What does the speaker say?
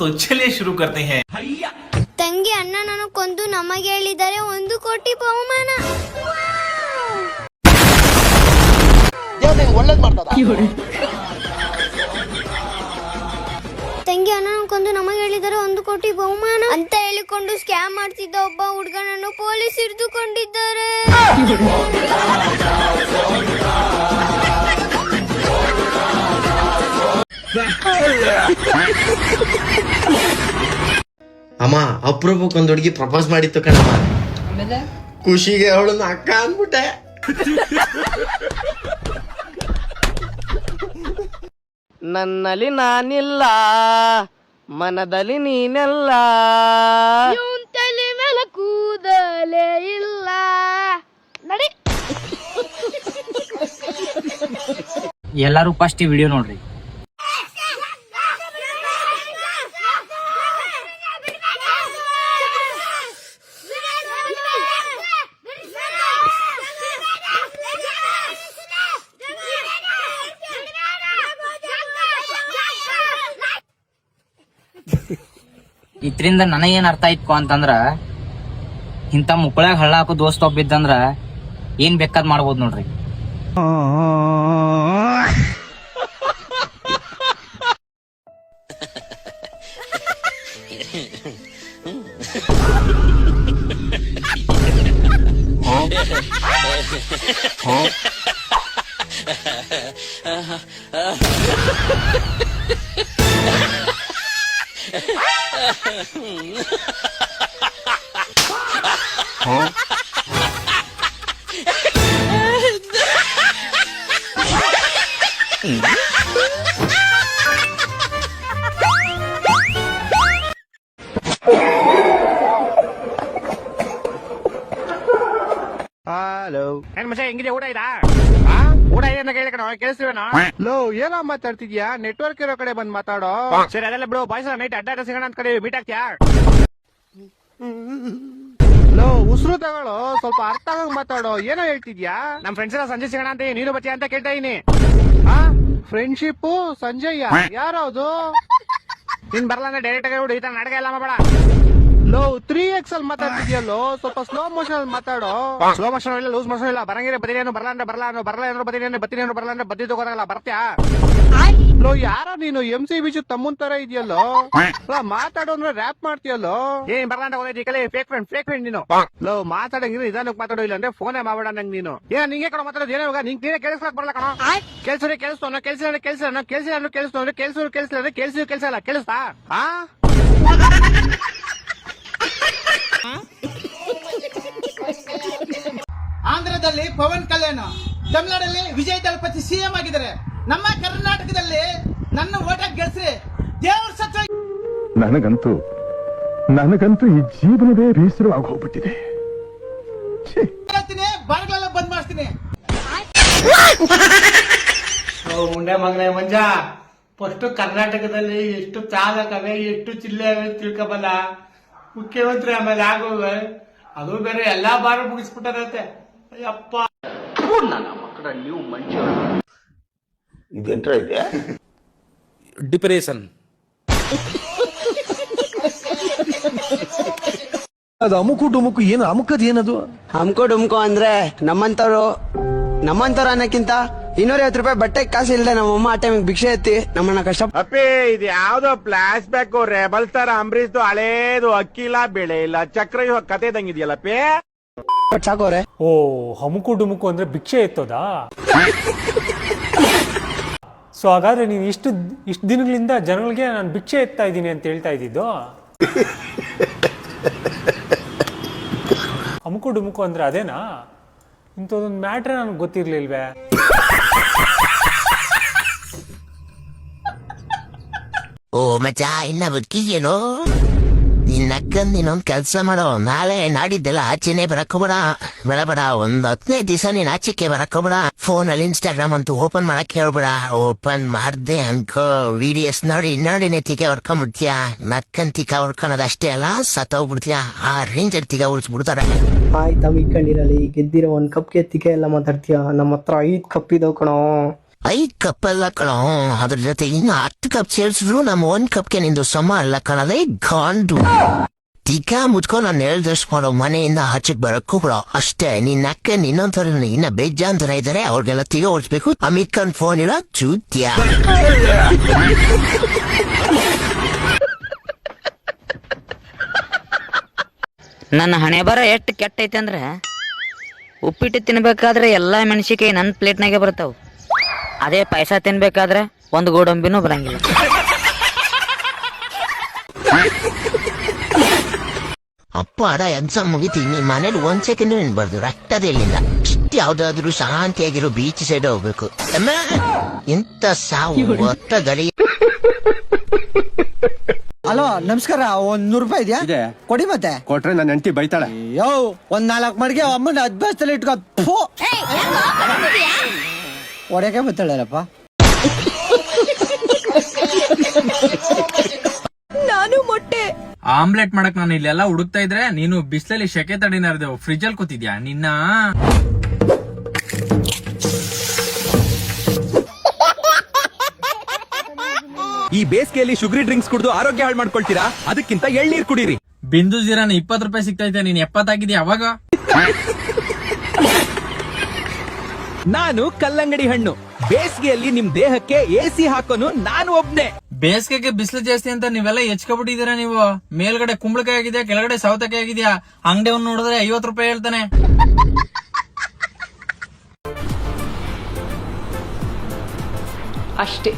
तो चलिए शुरू करते हैं। ತಂಗಿ ಅಣ್ಣನನ್ನು ಕೊಂದು ನಮಗೆ ಹೇಳಿದರೆ 1 ಕೋಟಿ ಬಹುಮಾನ. ತಂಗಿ ಅಣ್ಣನನ್ನು ಕೊಂದು ನಮಗೆ ಹೇಳಿದರೆ 1 ಕೋಟಿ ಬಹುಮಾನ ಅಂತ ಹೇಳಿಕೊಂಡು ಸ್ಕ್ಯಾಮ್ ಮಾಡ್ತಿದ್ದ ಒಬ್ಬ ಹುಡುಗನನ್ನು ಪೊಲೀಸ್ ಹಿಡಿದುಕೊಂಡಿದ್ದಾರೆ. ಅಮ್ಮ ಅಪರೂಪಕ್ಕೊಂದು ಹುಡುಗಿ ಪ್ರಪೋಸ್ ಮಾಡಿತ್ತು ಕಣಮ್ಮ. ಖುಷಿಗೆ ಅವಳನ್ನ ಅಕ್ಕ ಅಂದ್ಬಿಟ್ಟೆ. ನನ್ನಲ್ಲಿ ನಾನಿಲ್ಲ, ಮನದಲ್ಲಿ ನೀನೆಲ್ಲ, ತಲೆ ಮೇಲೆ ಕೂದಲೇ ಇಲ್ಲ. ನಡಿ ಎಲ್ಲರೂ ಫಸ್ಟ್ ವಿಡಿಯೋ ನೋಡ್ರಿ. ಇದ್ರಿಂದ ನನಗೇನ್ ಅರ್ಥ ಆಯ್ತು ಅಂತಂದ್ರ, ಇಂಥ ಮುಕ್ಕಳಾಗ ಹಳ್ಳ ಹಾಕೋ ದೋಸ್ತ ಒಬ್ಬಿದ್ದಂದ್ರ ಏನ್ ಬೇಕಾದ್ ಮಾಡ್ಬೋದು ನೋಡ್ರಿ. ಹಲೋ ಏನ್ ಮಚ್ಚ ಹೆಂಗಿದೆ? ಊಟ ಆಯ್ತಾ? ಊಟ ಇದೆ ಅಂತ ಕೇಳಿ ಕಣ, ಕೇಳಿಸ್ತೀವೇನೋ? ಲೋ ಏನೋ ಮಾತಾಡ್ತಿದ್ಯಾ? ನೆಟ್ವರ್ಕ್ ಇರೋ ಕಡೆ ಬಂದ್ ಮಾತಾಡೋ. ಸರಿ ಅದೆಲ್ಲ ಬಿಡು, ಬಾಯ್ಸ್ ನೈಟ್ ಅಡ್ಡ ಸಿಗೋಣ ಅಂತ ಕಡೆ ಮೀಟ್ ಆಗ್ತೀಯಾ? ಲೋ ಉಸಿರು ತಗೊಳ್ಳೋ, ಸ್ವಲ್ಪ ಅರ್ಥ ಆಗಂಗ್ ಮಾತಾಡೋ. ಏನೋ ಹೇಳ್ತಿದ್ಯಾ? ನಮ್ ಫ್ರೆಂಡ್ಸ್ ಎಲ್ಲ ಸಂಜೆ ಸಿಗೋಣ ಅಂತ ನೀನು ಬತ್ತೀಯ ಅಂತ ಕೇಳ್ತಾ ಇದೀನಿ. ಫ್ರೆಂಡ್ಶಿಪ್ ಸಂಜಯ್ ಯಾರದು? ನೀನ್ ಬರಲ್ಲ ಅಂದ್ರೆ ಡೈರೆಕ್ಟ್ ಆಗಿ ಬಿಡು, ಈ ತರ ನಾಟಕ ಎಲ್ಲ ಮಾಡಬೇಡ. ಲೋ 3x ಅಲ್ಲಿ ಮಾತಾಡ್ತಿದ್ಯಲ್ಲೋ, ಸ್ವಲ್ಪ ಸ್ಲೋ ಮೋಷನ್ ಅಲ್ಲಿ ಮಾತಾಡೋ. ಸ್ಲೋ ಮೋಷನ್ ಇಲ್ಲ, ಲೂಸ್ ಮೋಷನ್ ಇಲ್ಲ. ಬರಂಗಿದ್ರೆ ಬದಿನೇನು, ಬರಲ್ಲ ಅಂದ್ರೆ ಬರಲ್ಲ ಅನ್ನೋ, ಬರಲ್ಲ ಅಂದ್ರೆ ಬದಿನೇನು, ಬತ್ತಿನೇನು ಬರಲ್ಲ ಅಂದ್ರೆ ಬದ್ದಿ ತಗೋರಲ್ಲ. ಬರ್ತ್ಯಾ? ಲೋ ಯಾರೋ ನೀನು MC ಬಿಜು ತಮ್ಮನ್ ತರ ಇದೆಯಲ್ಲೋ, ಮಾತಾಡೋ ಅಂದ್ರೆ ರ್ಯಾಪ್ ಮಾಡ್ತೀಯಲ್ಲೋ. ಏನ್ ಬರಲ್ಲ ಅಂತ ಹೋಗಿ ಕಲೆ, ಫೇಕ್ ಫ್ರೆಂಡ್ ನೀನು. ಲೋ ಮಾತಾಡಂಗಿದ್ರೆ ನಿಧಾನಕ್ಕೆ ಮಾತಾಡೋ, ಇಲ್ಲ ಅಂದ್ರೆ ಫೋನೇ ಮಾಡಬೇಡ ನಂಗೆ ನೀನು. ಏನ ನಿಂಗೆ ಕಣ ಮಾತಾಡೋದು? ಏನೋ ನೀನೇ ಕೇಳಿಸ್ಲಾಕ್ ಬರಲ್ಲ ಕಣ. ಕೆಲ್ಸೋರೆ ಕೇಳಿಸ್ತಾನ, ಕೆಲ್ಸಿಲ್ಲ ಕೇಳಿಸ್ತಾನ, ಕೇಳಿಸ್ತಾನ, ಕೇಳಿಸಲ್ಲ ಕೇಳಿಸ್ತಾ? ಆಂಧ್ರದಲ್ಲಿ ಪವನ್ ಕಲ್ಯಾಣ, ತಮಿಳುನಾಡಲ್ಲಿ ವಿಜಯ್ ದಳಪತಿ CM ಆಗಿದ್ದಾರೆ. ನಮ್ಮ ಕರ್ನಾಟಕದಲ್ಲಿ ನನ್ನ ಓಟ ಗೆಲ್ಸಿ ದೇವ್ರ ಸತ್ವ. ನನಗಂತೂ ಈ ಜೀವನವೇ ಬೇಸರವಾಗಿ ಹೋಗ್ಬಿಟ್ಟಿದೆ. ಬಾರ್ಗಳೆಲ್ಲ ಬಂದ್ ಮಾಡಿಸ್ತೀನಿ. ಮುಂಡೆ ಮಗನೇ ಮಂಜ, ಫಸ್ಟ್ ಕರ್ನಾಟಕದಲ್ಲಿ ಎಷ್ಟು ತಾಲೂಕವೆ, ಎಷ್ಟು ಜಿಲ್ಲೆ ಅವೆ ತಿಳ್ಕೊಬಲ್ಲ. ಮುಖ್ಯಮಂತ್ರಿ ಆಮೇಲೆ ಆಗೋವೆ, ಅದು ಬೇರೆ ಎಲ್ಲಾ ಬಾರ ಮುಗಿಸ್ಬಿಟ್ಟದತ್ತೆ. ಅಯ್ಯಪ್ಪ ನನ್ನ ಮಕ್ಕಳ ನೀವು ಮಂಚ ಇದೆಂಟ್ರ ಇದೆ ಡಿಪ್ರೆಷನ್. ಅದು ಅಮುಕು ಡುಮುಕು ಏನು? ಅಮುಕದ್ ಏನದು? ಹಮ್ಕೋ ಡುಮ್ಕೋ ಅಂದ್ರೆ ನಮ್ಮಂತವ್ರು ಅನ್ನಕ್ಕಿಂತ 250 ರೂಪಾಯಿ ಬಟ್ಟೆ ಕಾಸು ಇಲ್ಲದೆ ನಮ್ಮಮ್ಮ ಆ ಟೈಮಿಗೆ ಭಿಕ್ಷೆ ಎತ್ತಿ ನಮ್ಮನ್ನ ಕಷ್ಟ. ಅಪ್ಪಿ ಇದು ಯಾವ್ದೋ ಫ್ಲಾಶ್ ಬ್ಯಾಕ್ ರೆಬಲ್ ತರ ಅಂಬರೀಶ್ದು ಹಳೇದು, ಅಕ್ಕಿ ಇಲ್ಲ ಬೆಳೆ ಇಲ್ಲ ಚಕ್ರ ಕತೆ ಇದ್ದಂಗಿದ್ಯಲ್ಲಪ್ಪಿ. ಸಾಕೋರೆ. ಓ ಹಮುಕು ಡುಮುಕು ಅಂದ್ರೆ ಭಿಕ್ಷೆ ಎತ್ತೋದಾ? ಸೊ ಹಾಗಾದ್ರೆ ನೀನು ಇಷ್ಟು ದಿನಗಳಿಂದ ಜನಗಳಿಗೆ ನಾನು ಭಿಕ್ಷೆ ಎತ್ತಾ ಇದ್ದೀನಿ ಅಂತ ಹೇಳ್ತಾ ಇದ್ದಿದ್ದು? ಹಮುಕು ಡುಮುಕು ಅಂದ್ರೆ ಅದೇನಾ? ಇಂಥದೊಂದು ಮ್ಯಾಟ್ರೆ ನನಗೆ ಗೊತ್ತಿರ್ಲಿಲ್ವೇ? ಓ ಮಚ್ಚ, ಇನ್ನ ಬದುಕಿಗೇನೋ? ನಿನ್ನ ಅಕ್ಕಂದ್ ಇನ್ನೊಂದ್ ಕೆಲ್ಸ ಮಾಡೋ, ನಾಳೆ ನಾಡಿದ್ದೆಲ್ಲ ಆಚೆನೆ ಬರಕೋಬೇಡ. ಬೇಡ, ಒಂದ್ 15 ದಿವಸ ನೀನ್ ಆಚೆಗೆ ಬರಕೋಬೇಡ. ಫೋನಲ್ಲಿ ಇನ್ಸ್ಟಾಗ್ರಾಮ್ ಅಂತೂ ಓಪನ್ ಮಾಡಕ್ ಹೇಳ್ಬೇಡ. ಓಪನ್ ಮಾಡ್ದೆ ಅನ್ಕೋ, ವಿಡಿಯೋಸ್ ನೋಡಿ ನೆತ್ತಿಗೆ ಹೊಡ್ಕೊಂಡ್ಬಿಡ್ತೀಯ. ನಕ್ಕಂತಿಕ ಹೊಡ್ಕೊಳೋದ್ ಅಷ್ಟೇ ಅಲ್ಲ, ಸತ್ತೋಗ್ಬಿಡ್ತೀಯ. ಆ ರೇಂಜ್ ತಿಗ ಉಳಿಸ್ಬಿಡ್ತಾರೆ. ಆಯ್ತಾ ಇಟ್ಕೊಂಡಿರಲಿ, ಗೆದ್ದಿರೋ 1 ಕಪ್ ಗೆ ತಿಕೆ ಎಲ್ಲ ಮಾತಾಡ್ತೀಯ. ನಮ್ಮ ಹತ್ರ 5 ಕಪ್ ಇದಾವ್ ಕಣೋ. 5 ಕಪ್ ಅಲ್ಲ ಕಣೋ, ಅದ್ರ ಜೊತೆ ಇನ್ನು 10 ಕಪ್ ಸೇರಿಸಿದ್ರು ನಮ್ಮ 1 ಕಪ್ಗೆ ನಿಂದು ಸಮ ಅಲ್ಲ ಕಣಲೇ ಗಾಂಡು. ಟಿಕಾ ಮುಚ್ಕೊಂಡು ನಾನು ಹೇಳ್ದಷ್ಟು ಮಾಡೋ ಮನೆಯಿಂದ ಆಚೆಗೆ ಬರಕ್ಕೂ ಬಿಡೋ ಅಷ್ಟೇ. ನಿನ್ನ ಅಕ್ಕ ಇನ್ನೊಂಥರ ಇನ್ನ ಬೇಜಾಂತರ ಇದ್ದಾರೆ, ಅವ್ರಿಗೆಲ್ಲ ತಿಗ ಓಡಿಸ್ಬೇಕು. ಅಮಿತ್ ಖಾನ್ ಫೋನ್ ಇಲ್ಲ ಚೂತ್ಯ. ನನ್ನ ಹಣೆ ಬರ ಎಷ್ಟು ಕೆಟ್ಟೈತೆ ಅಂದ್ರೆ ಉಪ್ಪಿಟ್ಟು ತಿನ್ಬೇಕಾದ್ರೆ ಎಲ್ಲಾ ಮೆಣಸಿಕಾಯಿ ನನ್ನ ಪ್ಲೇಟ್ನಾಗೆ ಬರ್ತಾವ. ಅದೇ ಪಾಯಸ ತಿನ್ಬೇಕಾದ್ರೆ ಒಂದು ಗೋಡಂಬಿನೂ ಬರಂಗಿಲ್ಲ. ಅಪ್ಪ ಅಡ ಎಕ್ಸಾಮ್ ಮುಗಿತೀನಿ, ಮನೇಲಿ 1 ಸೆಕೆಂಡ್ ನಿನ್ಬಾರ್ದು, ರಕ್ತದೇಳಿಲ್ಲ. ಇಷ್ಟು ಯಾವ್ದಾದ್ರು ಶಾಂತಿಯಾಗಿರೋ ಬೀಚ್ ಸೈಡ್ ಹೋಗ್ಬೇಕು. ಇಂಥ ಸಾವು ಒತ್ತ ಗಡಿ. ಹಲೋ ನಮಸ್ಕಾರ, 100 ರೂಪಾಯಿ ಇದೆಯಾ? ಕೊಡಿ ಮತ್ತೆ. ಕೊಟ್ರೆ ನನ್ನ ಹೆಂಡತಿ ಬೈತಾಳೆ. ಯೋ, 4 ಮಡಿಗೆ ಅಮ್ಮನ ಅದ್ಬಸ್ತಲ್ಲಿ ಇಟ್ಕೊ. ಒಡೆಗೆ ಬತ್ತಾಳಪ್ಪ. ನಾನು ಮೊಟ್ಟೆ ಆಮ್ಲೆಟ್ ಮಾಡಕ್ ನಾನು ಇಲ್ಲೆಲ್ಲ ಹುಡುಕ್ತಾ ಇದ್ರೆ ನೀನು ಬಿಸ್ಲಲ್ಲಿ ಶೆಕೆ ತಡಿನಾರ್ದೇವು ಫ್ರಿಜ್ ಅಲ್ಲಿ ಕೂತಿದ್ಯಾ ನಿನ್ನ. ಈ ಬೇಸಿಗೆಯಲ್ಲಿ ಶುಗರಿ ಡ್ರಿಂಕ್ಸ್ ಕುಡಿದು ಆರೋಗ್ಯ ಹಾಳು ಮಾಡ್ಕೊಳ್ತೀರಾ? ಅದಕ್ಕಿಂತ ಎಳ್ನೀರ್ ಕುಡೀರಿ. ಬಿಂದು ಜೀರಾನ 20 ರೂಪಾಯಿ ಸಿಗ್ತಾ ನೀನ್ 70 ಆಗಿದ್ಯಾ ಅವಾಗ. ನಾನು ಕಲ್ಲಂಗಡಿ ಹಣ್ಣು. ಬೇಸಿಗೆಯಲ್ಲಿ ನಿಮ್ ದೇಹಕ್ಕೆ AC ಹಾಕೋನು ನಾನು ಒಬ್ನೇ. ಬೇಸಿಗೆಗೆ ಬಿಸಿಲು ಜಾಸ್ತಿ ಅಂತ ನೀವೆಲ್ಲ ಹೆಚ್ಕೊಬಿಟ್ಟಿದೀರಾ ನೀವು. ಮೇಲ್ಗಡೆ ಕುಂಬಳಕಾಯಿ ಆಗಿದ್ಯಾ, ಕೆಳಗಡೆ ಸೌತೆಕಾಯಿ ಆಗಿದ್ಯಾ. ಅಂಗಡಿಯವನ್ ನೋಡಿದ್ರೆ 50 ರೂಪಾಯಿ ಹೇಳ್ತಾನೆ. ಅಷ್ಟೇ.